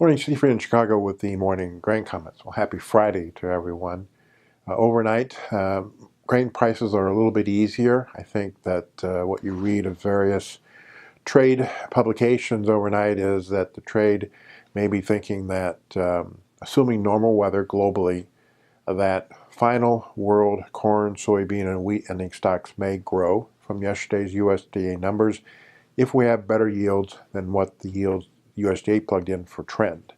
Morning, Stephen in Chicago with the morning grain comments. Well, happy Friday to everyone. Overnight, grain prices are a little bit easier. I think that what you read of various trade publications overnight is that the trade may be thinking that, assuming normal weather globally, that final world corn, soybean, and wheat ending stocks may grow from yesterday's USDA numbers if we have better yields than what the yields USDA plugged in for trend.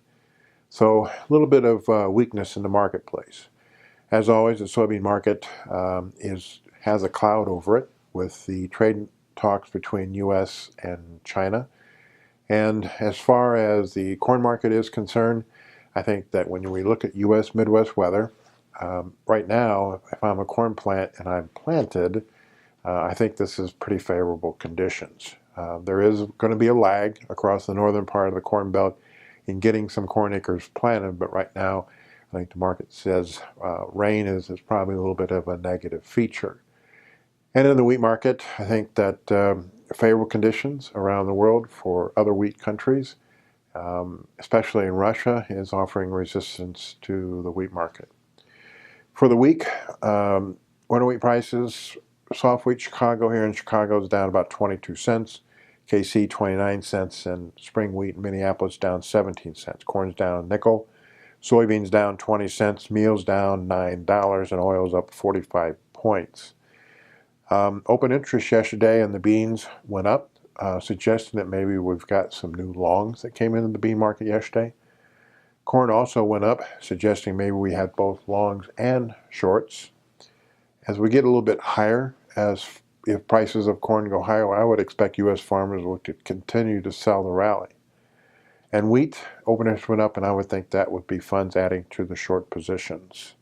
So a little bit of weakness in the marketplace. As always, the soybean market has a cloud over it with the trade talks between U.S. and China. And as far as the corn market is concerned, I think that when we look at U.S. Midwest weather, right now, if I'm a corn plant and I'm planted, I think this is pretty favorable conditions. There is going to be a lag across the northern part of the Corn Belt in getting some corn acres planted, but right now I think the market says rain is probably a little bit of a negative feature. And in the wheat market, I think that favorable conditions around the world for other wheat countries, especially in Russia, is offering resistance to the wheat market. For the week, winter wheat prices, soft wheat Chicago here in Chicago is down about 22 cents. KC 29 cents, and spring wheat in Minneapolis down 17 cents. Corn's down a nickel. Soybeans down 20 cents. Meal's down $9, and oil's up 45 points. Open interest yesterday in the beans went up, suggesting that maybe we've got some new longs that came into the bean market yesterday. Corn also went up, suggesting maybe we had both longs and shorts. As we get a little bit higher, if prices of corn go higher, I would expect U.S. farmers will continue to sell the rally. And wheat, open interest went up, and I would think that would be funds adding to the short positions.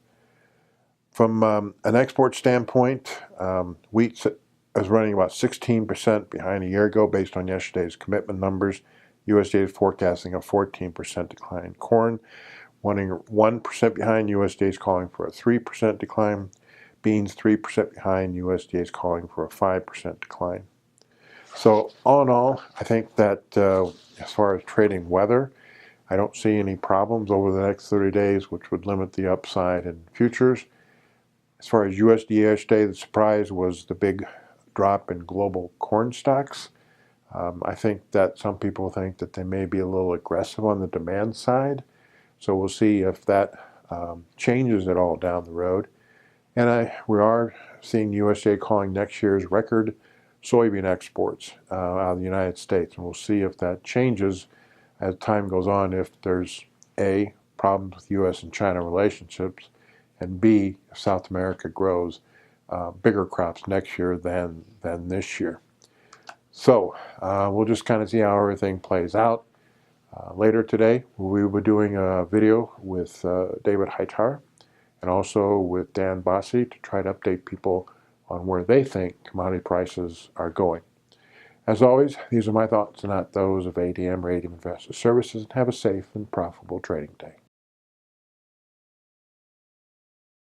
From an export standpoint, wheat is running about 16% behind a year ago based on yesterday's commitment numbers. USDA is forecasting a 14% decline. Corn running 1% behind. USDA is calling for a 3% decline. Beans 3% behind. USDA is calling for a 5% decline. So all in all, I think that as far as trading weather, I don't see any problems over the next 30 days, which would limit the upside in futures. As far as USDA yesterday, the surprise was the big drop in global corn stocks. I think that some people think that they may be a little aggressive on the demand side. So we'll see if that changes at all down the road. And we are seeing USDA calling next year's record soybean exports out of the United States. And we'll see if that changes as time goes on, if there's A, problems with U.S. and China relationships, and B, if South America grows bigger crops next year than this year. So we'll just kind of see how everything plays out. Later today, we will be doing a video with David Hightower and also with Dan Bossi to try to update people on where they think commodity prices are going. As always, these are my thoughts and not those of ADM or ADM Investor Services, and have a safe and profitable trading day.